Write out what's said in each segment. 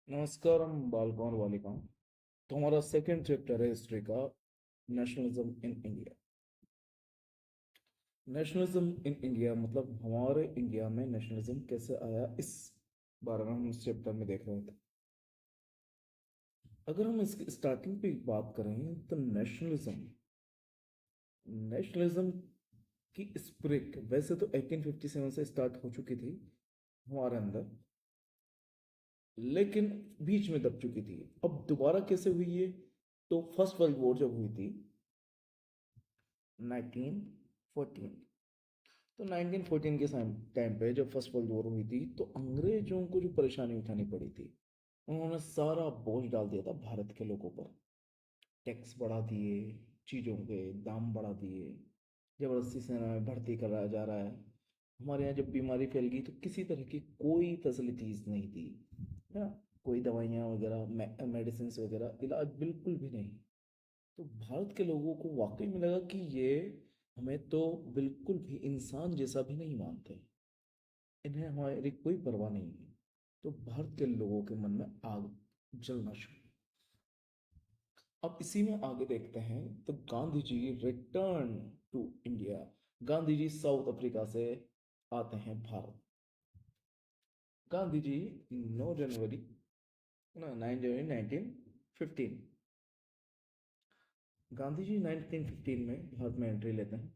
नमस्कारम बालकों और बालिकाओं। तो हमारा सेकंड चैप्टर है हिस्ट्री का, nationalism in India. Nationalism in India मतलब हमारे इंडिया में नेशनलिज्म कैसे आया, इस बारे में हम इस चैप्टर में देख रहे थे। अगर हम इसकी स्टार्टिंग पे बात करें तो नेशनलिज्म नेशनलिज्म की स्पिरिट वैसे तो 1857 से स्टार्ट हो चुकी थी हमारे अंदर, लेकिन बीच में दब चुकी थी। अब दोबारा कैसे हुई है? तो फर्स्ट वर्ल्ड वॉर जब हुई थी 1914, तो 1914 के टाइम पे जब फर्स्ट वर्ल्ड वॉर हुई थी तो अंग्रेजों को जो परेशानी उठानी पड़ी थी, उन्होंने सारा बोझ डाल दिया था भारत के लोगों पर। टैक्स बढ़ा दिए, चीज़ों के दाम बढ़ा दिए, जबरदस्ती सेना में भर्ती कराया जा रहा है। हमारे यहाँ जब बीमारी फैल गई तो किसी तरह की कोई फैसिलिटीज नहीं थी, है ना। कोई दवाइयाँ वगैरह, मेडिसिन वगैरह, इलाज बिल्कुल भी नहीं। तो भारत के लोगों को वाकई में लगा कि ये हमें तो बिल्कुल भी इंसान जैसा भी नहीं मानते, इन्हें हमारी कोई परवाह नहीं है। तो भारत के लोगों के मन में आग जलना शुरू। अब इसी में आगे देखते हैं तो Gandhi ji return to India. Gandhi ji South Africa से आते हैं भारत। गांधी जी 9 जनवरी 9 जनवरी 1915, गांधी जी 1915 में भारत में एंट्री लेते हैं।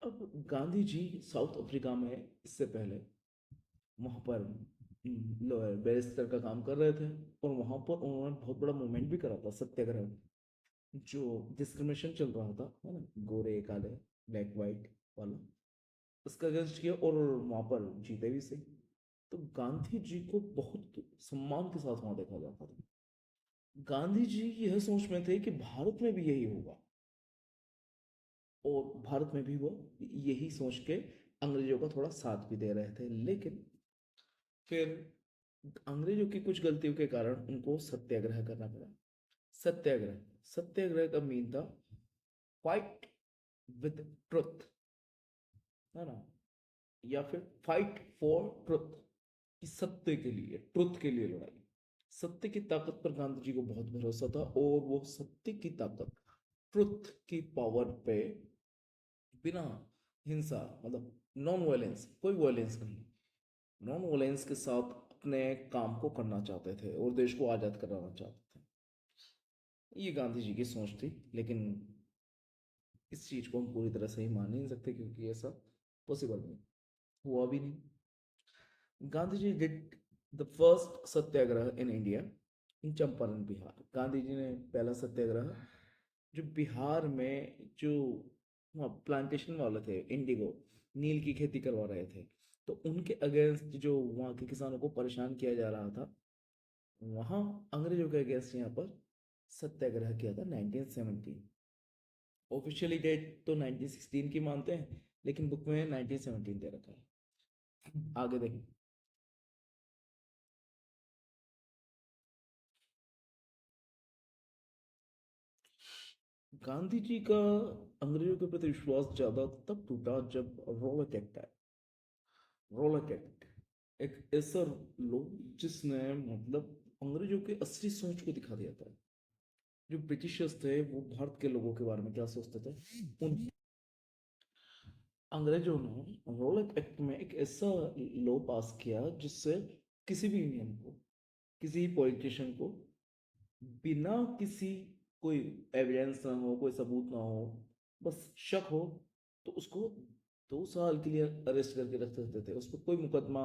अब गांधी जी साउथ अफ्रीका में इससे पहले वहाँ पर लोअर बैरिस्टर का काम कर रहे थे, और वहाँ पर उन्होंने बहुत बड़ा मूवमेंट भी करा था, सत्याग्रह। जो डिस्क्रिमिनेशन चल रहा था, है ना, गोरे काले, ब्लैक वाइट वाला, उसका अगेंस्ट किया और वहाँ पर जीते भी सही। तो गांधी जी को बहुत सम्मान के साथ वहाँ देखा जाता था। गांधी जी यह सोच में थे कि भारत में भी यही होगा, और भारत में भी वो यही सोच के अंग्रेजों का थोड़ा साथ भी दे रहे थे। लेकिन फिर अंग्रेजों की कुछ गलतियों के कारण उनको सत्याग्रह करना पड़ा। सत्याग्रह सत्याग्रह का मीन था फाइट विद ट्रुथ, है ना, या फिर फाइट फॉर ट्रुथ, कि सत्य के लिए, ट्रुथ के लिए लड़ाई। सत्य की ताकत पर गांधी जी को बहुत भरोसा था, और वो सत्य की ताकत, ट्रुथ की पावर पे बिना हिंसा, मतलब नॉन वायलेंस, कोई वायलेंस नहीं, नॉन वायलेंस के साथ अपने काम को करना चाहते थे और देश को आज़ाद कराना चाहते थे। ये गांधी जी की सोच थी, लेकिन इस चीज को हम पूरी तरह से ही मान नहीं सकते क्योंकि ऐसा पॉसिबल नहीं हुआ भी नहीं। Gandhi ji did the first satyagraha in India in Champaran Bihar. Gandhi ji ने पहला सत्याग्रह जो बिहार में, जो प्लांटेशन वाले थे, इंडिगो, नील की खेती करवा रहे थे, तो उनके अगेंस्ट जो वहाँ के किसानों को परेशान किया जा रहा था, वहाँ अंग्रेजों के अगेंस्ट यहाँ पर सत्याग्रह किया था 1917। ऑफिशियली डेट तो 1916 की मानते हैं, लेकिन बुक में 1917 दे रखा है। आगे देखें। गांधी जी का अंग्रेजों के प्रति विश्वास ज्यादा तब टूटा जब रॉलेट एक्ट आया। रॉलेट एक्ट एक ऐसा लो जिसने मतलब अंग्रेजों के असली सोच को दिखा दिया था। जो ब्रिटिशर्स थे वो भारत के लोगों के बारे में क्या सोचते थे, उन अंग्रेजों ने रॉलेट एक्ट में एक ऐसा लॉ पास किया जिससे किसी भी इंडियन को, किसी पॉलिटिशियन को, बिना किसी कोई एविडेंस ना हो, कोई सबूत ना हो, बस शक हो, तो उसको 2 साल के लिए अरेस्ट करके रख सकते थे। उस पर कोई मुकदमा,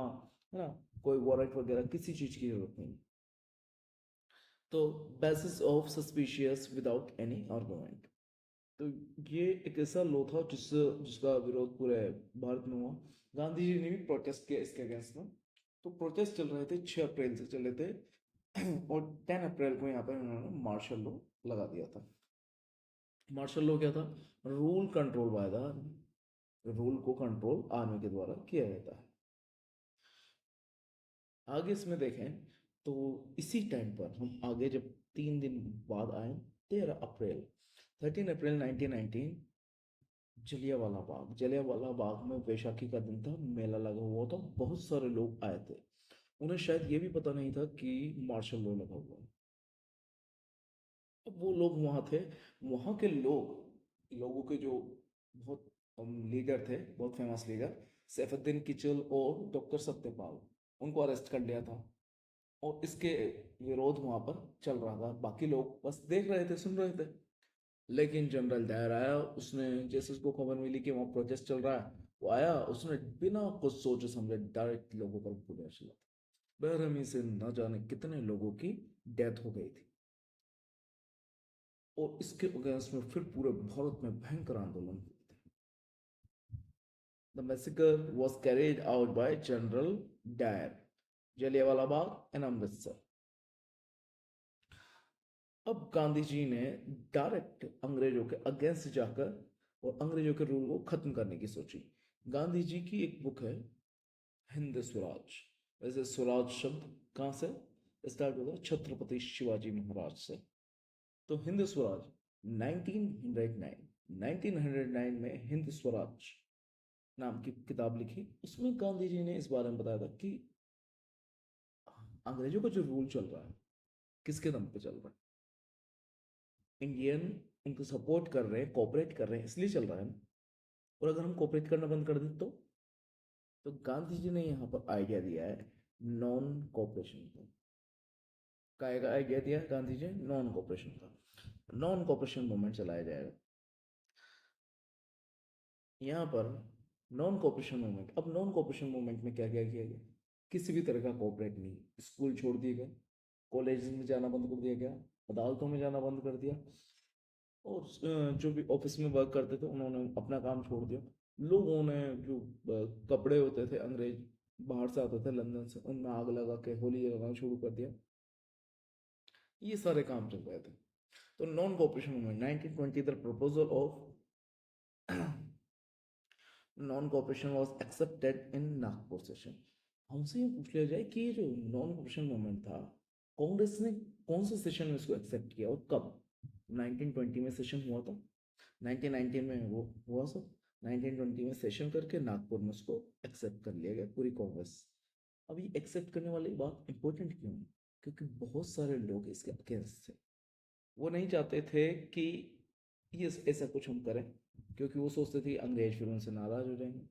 है ना, कोई वारंट वगैरह किसी चीज की जरूरत नहीं। तो basis of suspicious without any argument. तो ये एक ऐसा लॉ था जिसका विरोध पूरे भारत में हुआ। गांधी जी ने भी प्रोटेस्ट किया इसके अगेंस्ट में। तो प्रोटेस्ट चल रहे थे, 6 अप्रैल से चले थे, और 10 अप्रैल को यहाँ पर उन्होंने मार्शल लॉ लगा दिया था। मार्शल लॉ क्या था? Rule control by the army. Rule को कंट्रोल आर्मी के द्वारा किया जाता है। आगे इसमें देखें तो इसी टाइम पर हम आगे जब 3 दिन बाद आए, 13 अप्रैल, 13 अप्रैल 1919, जलियांवाला बाग में वैशाखी का दिन था, मेला लगा हुआ था, बहुत सारे लोग आए थे। उन्हें शायद ये भी पता नहीं था कि मार्शल लॉ लगा हुआ है। अब वो लोग वहाँ थे, वहाँ के लोगों के जो बहुत लीडर थे, बहुत फेमस लीडर, सैफुद्दीन किचल और डॉक्टर सत्यपाल, उनको अरेस्ट कर लिया था। और इसके विरोध वहाँ पर चल रहा था, बाकी लोग बस देख रहे थे, सुन रहे थे। लेकिन जनरल डायर आया, उसने जैसे उसको खबर मिली कि वहाँ प्रोटेस्ट चल रहा है, वो आया, उसने बिना कुछ सोचे समझे डायरेक्ट लोगों पर गोलियां चला दी। बेरहमी से न जाने कितने लोगों की डेथ हो गई थी। और इसके अगेंस्ट में फिर पूरे भारत में भयंकर आंदोलन हुए थे। The massacre was carried out by General Dyer, Jallianwala Bagh and Amritsar. अब गांधी जी ने डायरेक्ट अंग्रेजों के अगेंस्ट जाकर और अंग्रेजों के रूल को खत्म करने की सोची। गांधी जी की एक बुक है, हिंद स्वराज। वैसे स्वराज शब्द कहाँ से स्टार्ट होता है? छत्रपति शिवाजी महाराज से। तो हिंद स्वराज 1909 1909 में हिंद स्वराज नाम की किताब लिखी। उसमें गांधी जी ने इस बारे में बताया था कि अंग्रेजों का जो रूल चल रहा है, किसके दम पे चल रहा है? इंडियन उनको सपोर्ट कर रहे हैं, कोऑपरेट कर रहे हैं, इसलिए चल रहा है ना। और अगर हम कोऑपरेट करना बंद कर दें तो गांधी जी ने यहाँ पर आइडिया दिया है नॉन कोऑपरेशन का। काय का आइडिया दिया है गांधी जी? नॉन कोऑपरेशन का। नॉन कोऑपरेशन मूवमेंट चलाया जाएगा यहाँ पर। नॉन कोऑपरेशन मूवमेंट, अब नॉन कोऑपरेशन मूवमेंट में क्या क्या किया गया? किसी भी तरह का कोऑपरेट नहीं, स्कूल छोड़ दिए गए, कॉलेज में जाना बंद कर दिया गया, अदालतों में जाना बंद कर दिया, और जो भी ऑफिस में वर्क करते थे उन्होंने अपना काम छोड़ दिया। लोगों ने जो कपड़े होते थे, अंग्रेज बाहर से आते थे लंदन से, उनमें आग लगा के होली जलाना शुरू कर दिया। ये सारे काम चल रहे थे। तो non cooperation movement 1920, the proposal of non cooperation was accepted in Nagpur session. हमसे ये पूछ लिया जाए कि ये जो नॉन कोऑपरेशन मूवमेंट था, कांग्रेस ने कौन से सेशन में इसको एक्सेप्ट किया और कब? 1920 में सेशन हुआ था, 1919 में वो हुआ सब, 1920 में सेशन करके नागपुर में उसको एक्सेप्ट कर लिया गया पूरी कांग्रेस। अब ये एक्सेप्ट करने वाली बात इंपॉर्टेंट क्यों है? क्योंकि बहुत सारे लोग इसके अगेंस्ट थे। वो नहीं चाहते थे कि ये ऐसा कुछ हम करें, क्योंकि वो सोचते थे अंग्रेज फिर उनसे नाराज हो जाएंगे।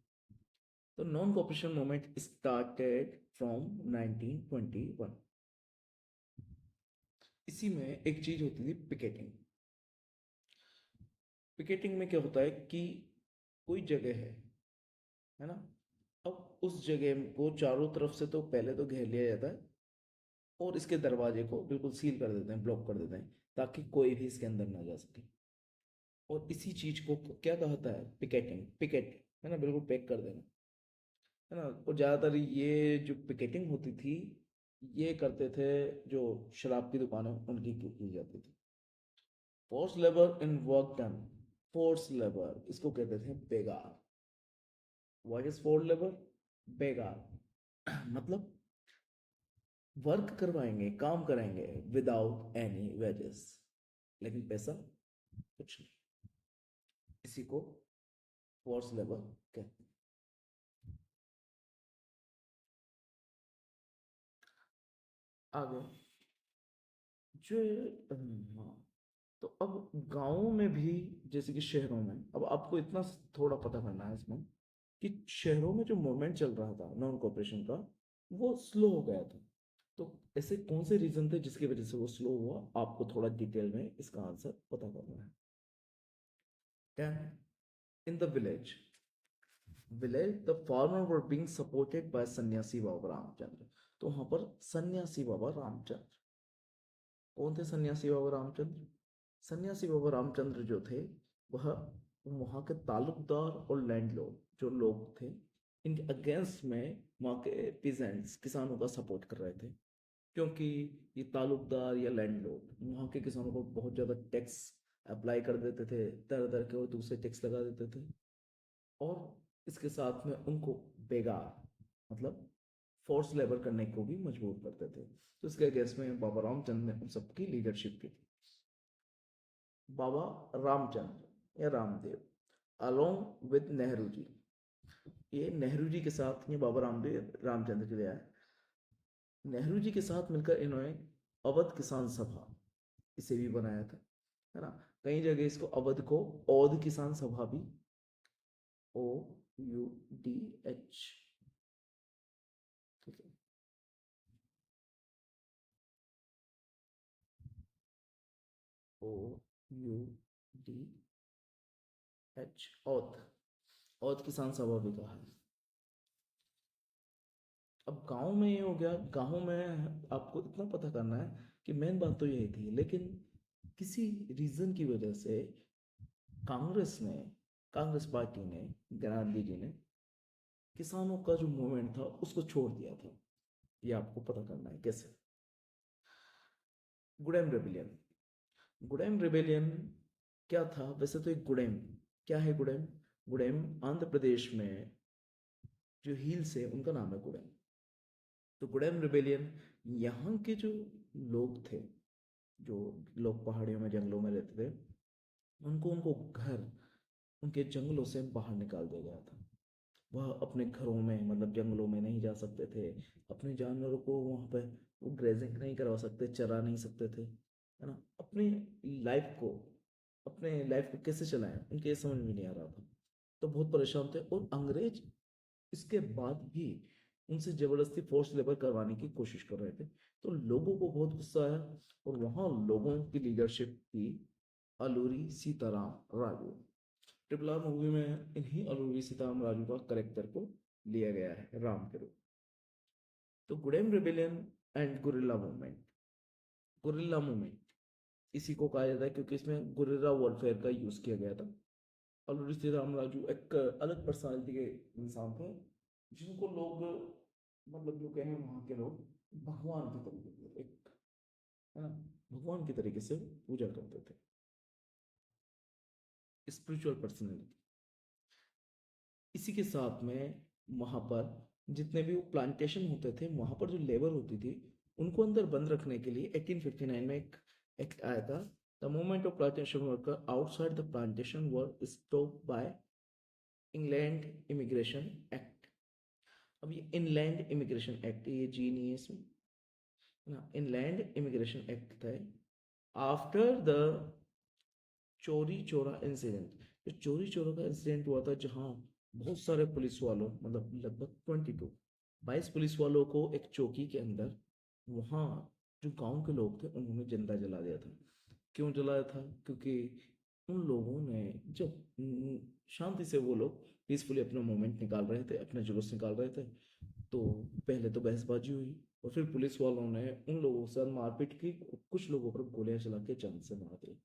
तो non cooperation movement started from 1921। इसी में एक चीज होती थी, पिकेटिंग। पिकेटिंग में क्या होता है कि कोई जगह है ना, अब उस जगह को चारों तरफ से तो पहले तो घेर लिया जाता है और इसके दरवाजे को बिल्कुल सील कर देते हैं, ब्लॉक कर देते हैं, ताकि कोई भी इसके अंदर ना जा सके। और इसी चीज को क्या कहता है? पिकेटिंग। पिकेट है ना, बिल्कुल पैक कर देना, है ना। और ज्यादातर ये जो पिकेटिंग होती थी, ये करते थे जो शराब की दुकानें, उनकी की जाती थी। Force labour in work done. Force labour इसको कहते थे बेगार। What is force labour? बेगार मतलब वर्क करवाएंगे, काम करेंगे विदाउट एनी वेजेस, लेकिन पैसा कुछ नहीं। इसी को फोर्स लेबर कहते हैं। आगे जो हाँ, तो अब गांवों में भी जैसे कि शहरों में, अब आपको इतना थोड़ा पता करना है इसमें कि शहरों में जो मूवमेंट चल रहा था नॉन कॉपरेशन का, वो स्लो हो गया था। तो ऐसे कौन से रीजन थे जिसकी वजह से वो स्लो हुआ? आपको थोड़ा डिटेल में इसका आंसर पता करना है। 10, in the village the farmer were being supported by सन्यासी बाबा रामचंद्र। तो वहां पर सन्यासी बाबा रामचंद्र, कौन थे सन्यासी बाबा रामचंद्र? सन्यासी बाबा रामचंद्र जो थे, वह वहाँ के तालुकदार और लैंडलॉर्ड जो लोग थे, इनके अगेंस्ट में वहाँ के पीजेंट्स, किसानों का सपोर्ट कर रहे थे। क्योंकि ये तालुकदार या लैंडलॉर्ड वहाँ के किसानों को बहुत ज़्यादा टैक्स अप्लाई कर देते थे, तरह तरह के और दूसरे टैक्स लगा देते थे। और इसके साथ में उनको बेगार मतलब फोर्स लेबर करने को भी मजबूर करते थे। तो इसके अगेंस्ट में बाबा रामचंद्र ने उन सबकी लीडरशिप की थी। बाबा रामचंद्र या रामदेव अलोंग विद नेहरू जी, ये नेहरू जी के साथ ये बाबा रामदेव रामचंद्र के लिए आए। नेहरू जी के साथ मिलकर इन्होंने अवध किसान सभा इसे भी बनाया था, है ना। कई जगह इसको अवध को औध किसान सभा भी, OUDH, ठीक है। OUDH, औध, औध किसान सभा भी कहा है। अब गांव में ये हो गया, गांव में आपको इतना पता करना है कि मेन बात तो यही थी, लेकिन किसी रीजन की वजह से कांग्रेस ने, कांग्रेस पार्टी ने, गांधी जी ने किसानों का जो मूवमेंट था उसको छोड़ दिया था। ये आपको पता करना है कैसे। गुडेम रेबिलियन, गुडेम रेबिलियन क्या था वैसे तो। एक गुडेम क्या है, गुडेम, गुडेम आंध्र प्रदेश में जो हिल्स है उनका नाम है गुडेम। तो गुडेम रेबिलियन, यहाँ के जो लोग थे, जो लोग पहाड़ियों में जंगलों में रहते थे, उनको उनको घर उनके जंगलों से बाहर निकाल दिया गया था। वह अपने घरों में, मतलब जंगलों में नहीं जा सकते थे। अपने जानवरों को वहाँ पे वो ग्रेजिंग नहीं करवा सकते, चरा नहीं सकते थे, है ना। अपनी लाइफ को, अपने लाइफ को कैसे चलाएं उनके ये समझ में नहीं आ रहा था। तो बहुत परेशान थे, और अंग्रेज इसके बाद भी उनसे जबरदस्ती फोर्स लेबर करवाने की कोशिश कर रहे थे। तो लोगों को बहुत गुस्सा आया, और वहाँ लोगों की लीडरशिप थी Alluri Sitaram Raju. Triple R movie में इन्हीं अलूरी सीताराम राजू का करेक्टर को लिया गया है राम के रूप। तो Gudem rebellion and guerrilla movement, guerrilla movement इसी को कहा जाता है क्योंकि इसमें गुरिल्ला वॉरफेयर का यूज किया गया था। अलूरी सीताराम राजू एक अलग पर्सनालिटी के इंसान थे, जिनको लोग, मतलब जो कहें वहाँ के लोग, भगवान की तरीके से, एक, है ना, भगवान की तरीके से पूजा करते थे, स्पिरिचुअल पर्सनैलिटी। इसी के साथ में वहाँ पर जितने भी प्लांटेशन होते थे, वहाँ पर जो लेबर होती थी, उनको अंदर बंद रखने के लिए 1859 में एक एक्ट आया था। The movement of plantation worker outside the plantation were stop by England immigration act. अब ये इनलैंड इमिग्रेशन एक्ट, ये जी नहीं है इसमें, है ना। इनलैंड इमिग्रेशन एक्ट था आफ्टर द चोरी चोरा इंसिडेंट। जो चोरी चोरा का इंसिडेंट हुआ था, जहां बहुत सारे पुलिस वालों, मतलब लगभग 22 पुलिस वालों को एक चौकी के अंदर, वहां जो गांव के लोग थे उन्होंने जिंदा जला दिया था। क्यों जलाया था? क्योंकि उन लोगों ने जब शांति से वो लोग पीसफुली अपना मूवमेंट निकाल रहे थे, अपने जुलूस निकाल रहे थे, तो पहले तो बहसबाजी हुई, और फिर पुलिस वालों ने उन लोगों से मारपीट की, कुछ लोगों पर गोलियां चला के जान से मार दिया।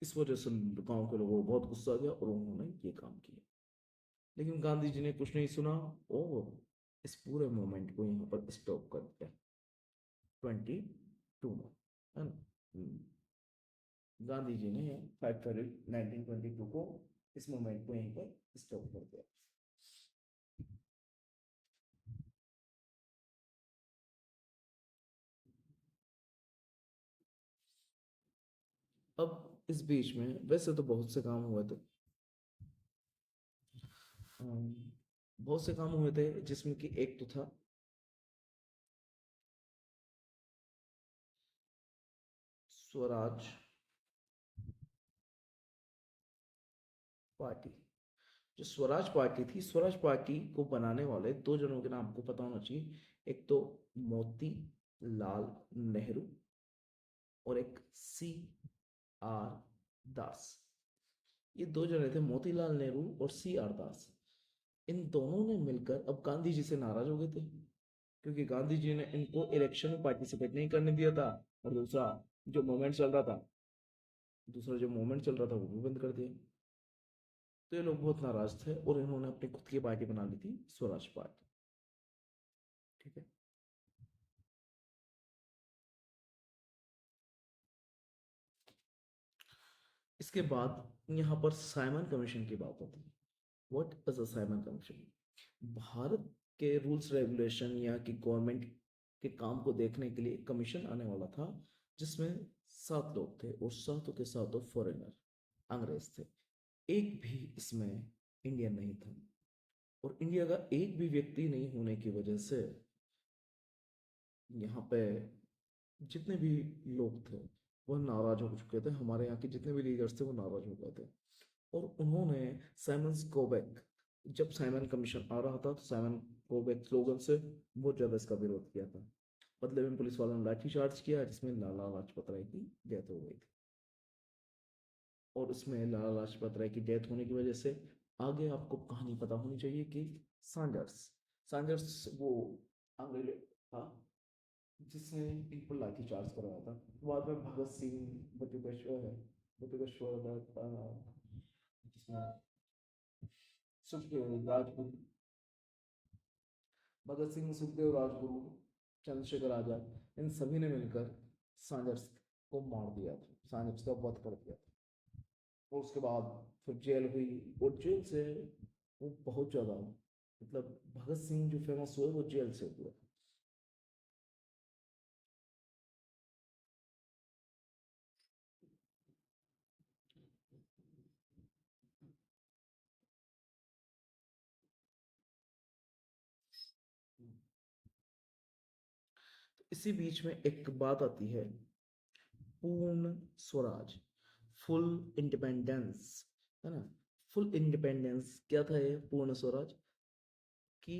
इस वजह से गांव के लोगों को बहुत गुस्सा आ गया और उन्होंने ये काम किया। लेकिन गांधी जी ने कुछ नहीं सुना, और इस पूरे मूवमेंट को यहाँ पर स्टॉप कर दिया 22 में, है ना। गांधी जी ने 5 फरवरी 1922 को इस मूवमेंट को यहीं पर स्टॉप कर दिया। अब इस बीच में वैसे तो बहुत से काम हुए थे, बहुत से काम हुए थे, जिसमें कि एक तो था स्वराज पार्टी। जो स्वराज पार्टी थी, स्वराज पार्टी को बनाने वाले दो जनों के नाम आपको पता होना चाहिए। एक तो मोती लाल नेहरू, और एक CR दास। ये दो जने थे, मोतीलाल नेहरू और CR दास। इन दोनों ने मिलकर अब गांधी जी से नाराज हो गए थे, क्योंकि गांधी जी ने इनको इलेक्शन में पार्टिसिपेट नहीं करने दिया था, और जो मूवमेंट चल रहा था दूसरा जो मूवमेंट चल रहा था वो भी बंद कर दिया। तो ये लोग बहुत नाराज थे, और इन्होंने अपनी खुद की पार्टी बना ली थी, स्वराज पार्टी, ठीक है। इसके बाद यहाँ पर साइमन कमीशन की बात होती है। What is a Simon commission? Bharat के रूल्स रेगुलेशन या कि गवर्नमेंट के काम को देखने के लिए कमीशन आने वाला था, जिसमें 7 लोग थे, और सातों के सातों फॉरेनर, अंग्रेज थे। एक भी इसमें इंडियन नहीं था, और इंडिया का एक भी व्यक्ति नहीं होने की वजह से यहाँ पे जितने भी लोग थे वह नाराज हो चुके थे, हमारे यहाँ के जितने भी लीडर्स थे वो नाराज हो गए थे। और उन्होंने साइमन कोवेक, जब साइमन कमीशन आ रहा था तो साइमन कोवेक स्लोगन से बहुत ज़्यादा इसका विरोध किया था। बदले में पुलिस वालों ने लाठी चार्ज किया जिसमें लाला लाजपत राय की डेथ हो गई थी। और उसमें लाला लाजपत राय की डेथ होने की वजह से आगे आपको कहानी पता होनी चाहिए कि सांडर्स सांडर्स वो अंग्रेज था जिसने इन पर लाठी चार्ज करवाया था। बाद में भगत सिंह, बटुकेश्वर बटुकेश्वर दत्त, जिसमें सुखदेव राजगुरु, भगत सिंह, सुखदेव राजगुरु, चंद्रशेखर आजाद, इन सभी ने मिलकर सांडर्स को मार दिया था, सांडर्स का वध कर दिया था। और उसके बाद फिर जेल हुई, और जेल से वो बहुत ज़्यादा, मतलब भगत सिंह जो फेमस हुए वो जेल से हुए। तो इसी बीच में एक बात आती है, पूर्ण स्वराज, फुल इंडिपेंडेंस, है ना। फुल इंडिपेंडेंस क्या था ये पूर्ण स्वराज कि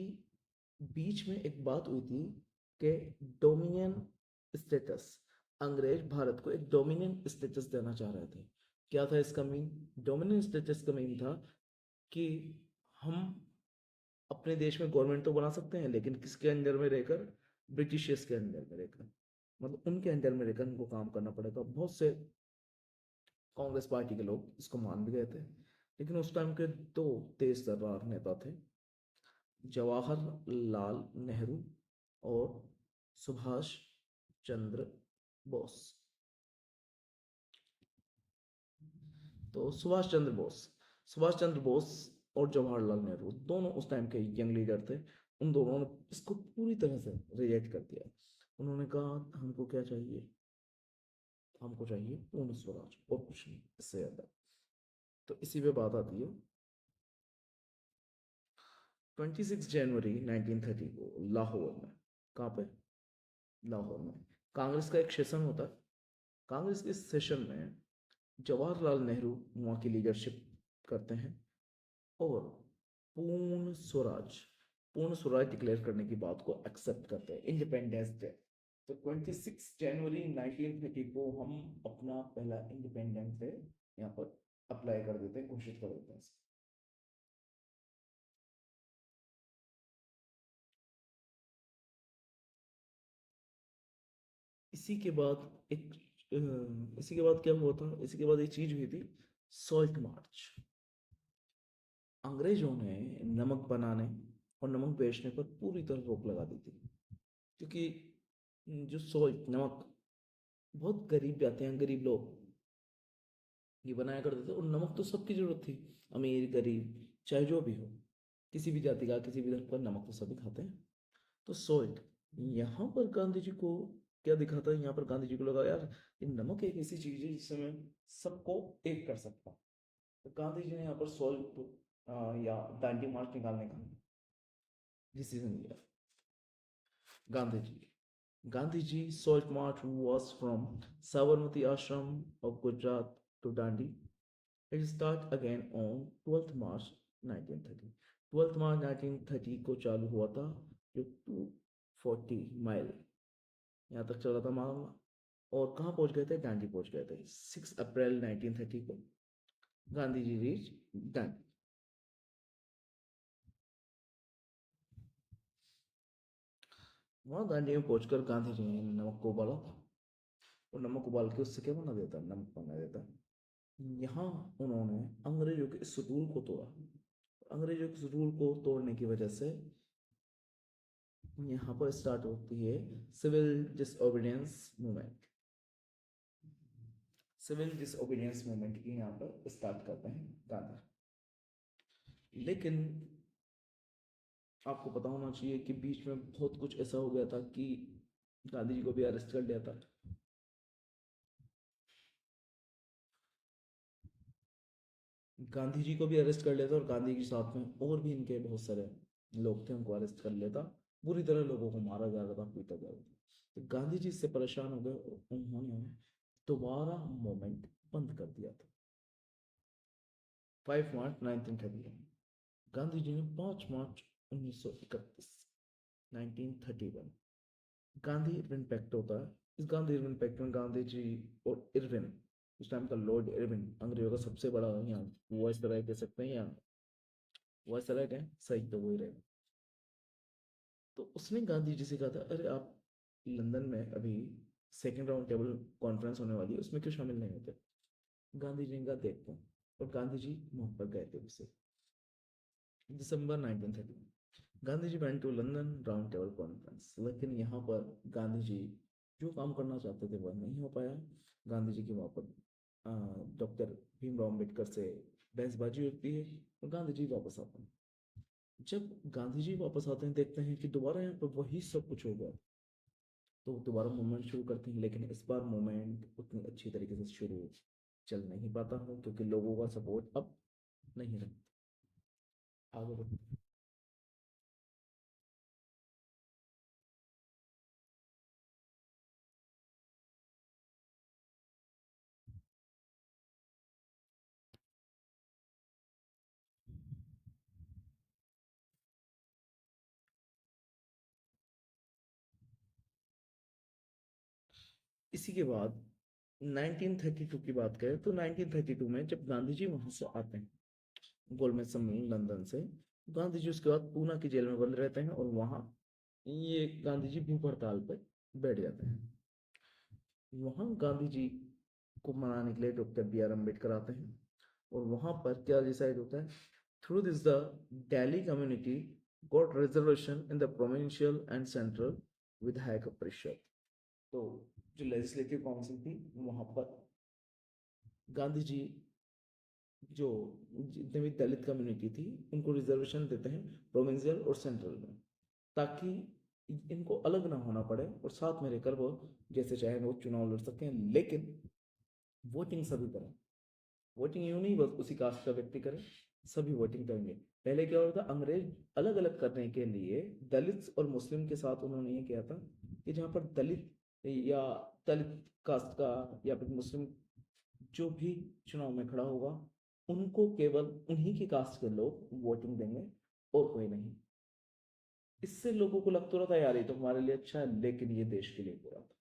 बीच में एक बात हुई थी कि डोमिनियन स्टेटस, अंग्रेज भारत को एक डोमिनियन स्टेटस देना चाह रहे थे। क्या था इसका मीन? डोमिनियन स्टेटस का मीन था कि हम अपने देश में गवर्नमेंट तो बना सकते हैं लेकिन किसके अंडर में रहकर? ब्रिटिशर्स के अंडर में रहकर, मतलब उनके अंडर में रहकर उनको काम करना पड़ेगा। बहुत से कांग्रेस पार्टी के लोग इसको मान भी गए थे, लेकिन उस टाइम के दो तेज तर्रार नेता थे, जवाहरलाल नेहरू और सुभाष चंद्र बोस। तो सुभाष चंद्र बोस और जवाहरलाल नेहरू दोनों उस टाइम के यंग लीडर थे। उन दोनों ने इसको पूरी तरह से रिजेक्ट कर दिया। उन्होंने कहा हमको क्या चाहिए? हमको चाहिए पूर्ण स्वराज और कुछ नहीं इससे ज्यादा। तो इसी पे बात आती है। 26 जनवरी 1930 को लाहौर में, कहाँ पे? लाहौर में कांग्रेस का एक सेशन होता है। कांग्रेस के सेशन में जवाहरलाल नेहरू वहाँ की लीडरशिप करते हैं और पूर्ण स्वराज पूर्ण स्वराज डिक्लेयर करने की बात को एक्सेप्ट करते हैं, इंडिपेंडेंस डे। तो 26 जनवरी 1930 को हम अपना पहला इंडिपेंडेंस डे यहाँ पर अप्लाई कर देते हैं, घोषित कर देते हैं। इसी के बाद एक इसी के बाद क्या हुआ था? इसी के बाद एक चीज हुई थी, सॉल्ट मार्च। अंग्रेजों ने नमक बनाने और नमक बेचने पर पूरी तरह रोक लगा दी थी, क्योंकि जो सॉल्ट नमक, बहुत गरीब जाते हैं, गरीब लोग ये बनाया करते थे। और नमक तो सबकी जरूरत थी, अमीर गरीब चाहे जो भी हो, किसी भी जाति का किसी भी धर्म का, नमक तो सभी खाते हैं। तो सॉल्ट, यहाँ पर गांधी जी को क्या दिखा था? यहाँ पर गांधी जी को लगा यार ये नमक एक ऐसी चीज है जिससे मैं सबको एक कर सकता हूँ। तो गांधी जी ने यहाँ पर सॉल्ट या दांडी मार्च निकालने का डिसीजन लिया। Gandhi ji Gandhi ji salt march was from Sabarmati Ashram of Gujarat to Dandi. It start again on 12th March 1930। 12th March 1930 को चालू हुआ था, जो 240 माइल यहाँ तक चल रहा था मामला। और कहाँ पहुंच गए थे? डांडी पहुंच गए थे 6 अप्रैल 1930 को। गांधी जी रीच डांडी। वहां दांडी में पहुंचकर गांधी जी ने नमक को उबाला था, और नमक उबाल के उससे क्या बना देता? नमक बना देता। यहाँ उन्होंने अंग्रेजों के इस रूल को तोड़ा। अंग्रेजों के इस रूल को तोड़ने की वजह से यहाँ पर स्टार्ट होती है civil disobedience movement. Civil disobedience movement की यहाँ पर स्टार्ट करते हैं गांधी। लेकिन आपको पता होना चाहिए कि बीच में बहुत कुछ ऐसा हो गया था कि गांधी जी को भी अरेस्ट कर लिया था। गांधी जी को भी अरेस्ट कर लिया था, और गांधी के साथ में और भी इनके बहुत सारे लोग थे, उनको अरेस्ट कर लिया था। बुरी तरह लोगों को मारा जा रहा था, पीटा जा रहा था। तो गांधी जी इससे परेशान हो गए और उन्होंने दोबारा मूवमेंट बंद कर दिया था। 5 मार्च 1931 गांधी जी ने 5 मार्च 1931 1931 गांधी इरविन पैक्ट होता है। इस गांधी इरविन पैक्ट में गांधी जी और इरविन, उस टाइम का लॉर्ड इरविन, अंग्रेजों का सबसे बड़ा यहाँ वॉइस रह कह सकते हैं, या वॉइस रह कहें सही तो वही रहे। तो उसने गांधी जी से कहा था, अरे आप लंदन में अभी सेकेंड राउंड टेबल कॉन्फ्रेंस होने वाली है, उसमें क्यों शामिल नहीं होते। गांधी जी ने कहा देखते हैं, और गांधी जी वहां पर गए थे उसे। December 1930 Gandhi ji went to London round table conference, लेकिन यहाँ पर गांधी जी जो काम करना चाहते थे वह नहीं हो पाया। गांधी जी की वहाँ पर डॉक्टर भीमराव अम्बेडकर से बहसबाजी होती है और गांधी जी वापस आते हैं। जब गांधी जी वापस आते हैं देखते हैं कि दोबारा यहाँ पर वही सब कुछ हो गया, तो दोबारा मूवमेंट शुरू करते हैं, लेकिन इस बार मूवमेंट उतनी अच्छी तरीके से शुरू चल नहीं पाता है क्योंकि लोगों का सपोर्ट अब नहीं रहता। आगे बढ़ते हैं। इसी के बाद 1932 की बात करें तो 1932 में जब गांधी जी वहां से आते हैं गोलमेज सम्मेलन लंदन से, गांधी जी उसके बाद पूना की जेल में बंद रहते हैं और वहां ये गांधी जी भूख हड़ताल पर बैठ जाते हैं। वहां गांधी जी को मनाने के लिए डॉक्टर बी आर अम्बेडकर आते हैं और वहां पर क्या डिसाइड होता है, through this the Delhi community got reservation in the provincial and central विधायक परिषद। तो जो लेजिस्लेटिव काउंसिल थी वहां पर गांधी जी जो जितने भी दलित कम्युनिटी थी उनको रिजर्वेशन देते हैं प्रोविंशियल और सेंट्रल में, ताकि इनको अलग ना होना पड़े और साथ में रहकर वो जैसे चाहे वो चुनाव लड़ सकते हैं, लेकिन वोटिंग सभी करें। वोटिंग यूं नहीं बस उसी कास्ट का व्यक्ति करे, सभी वोटिंग करेंगे। पहले क्या होता था, अंग्रेज अलग अलग करने के लिए दलित और मुस्लिम के साथ उन्होंने ये किया था कि जहाँ पर दलित या दलित कास्ट का या फिर मुस्लिम जो भी चुनाव में खड़ा होगा उनको केवल उन्हीं की कास्ट के लोग वोटिंग देंगे और कोई नहीं। इससे लोगों को लगता रहता है यार ये तो हमारे लिए अच्छा है, लेकिन ये देश के लिए बुरा था।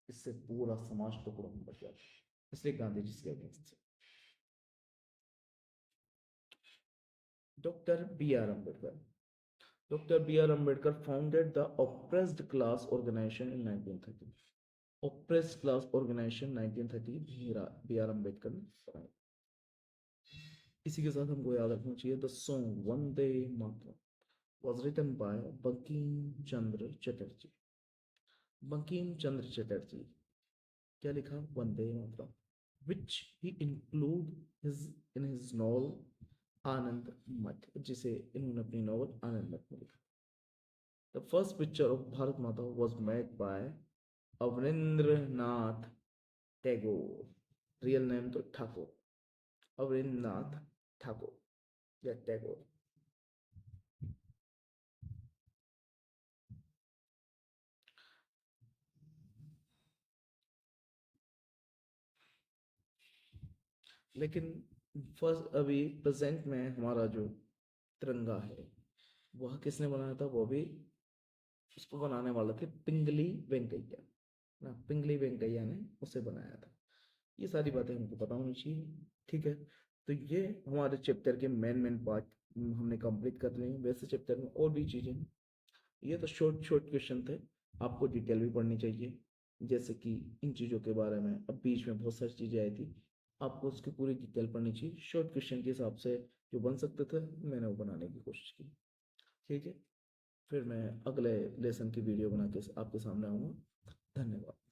इससे पूरा समाज टुकड़ों में बच जाता, इसलिए गांधी जी इसके अगेंस्ट थे। Doctor B R Ambedkar Dr. B.R. Ambedkar founded the Oppressed Class Organization in 1930. Oppressed Class Organization 1930 B R Ambedkar ने बनाई। इसी के साथ हमको याद रखना चाहिए the song Vande Mataram was written by Bankim Chandra Chatterjee. Bankim Chandra Chatterjee क्या लिखा, Vande Mataram, which he include his in his novel आनंद मठ, जिसे इन्होंने अपनी नॉवल आनंद मठ में लिखा। The first picture of Bharat Mata was made by Avrindranath Tagore. Real name तो ठाकुर, अवरिंद्रनाथ ठाकुर या टैगोर। लेकिन फर्स्ट अभी प्रेजेंट में हमारा जो तिरंगा है वह किसने बनाया था, वो भी उसको बनाने वाले थे पिंगली वेंकैया ना, पिंगली वेंकैया ने उसे बनाया था। ये सारी बातें हमको पता होनी चाहिए। ठीक है, तो ये हमारे चैप्टर के मेन पार्ट हमने कंप्लीट कर लिए हैं। वैसे चैप्टर में और भी चीज़ें हैं, ये तो शॉर्ट शॉर्ट क्वेश्चन थे, आपको डिटेल भी पढ़नी चाहिए। जैसे कि इन चीज़ों के बारे में अब बीच में बहुत सारी चीज़ें आई थी, आपको उसकी पूरी डिटेल पढ़नी चाहिए। शॉर्ट क्वेश्चन के हिसाब से जो बन सकते थे मैंने वो बनाने की कोशिश की। ठीक है, फिर मैं अगले लेसन की वीडियो बना के आपके सामने आऊँगा। धन्यवाद।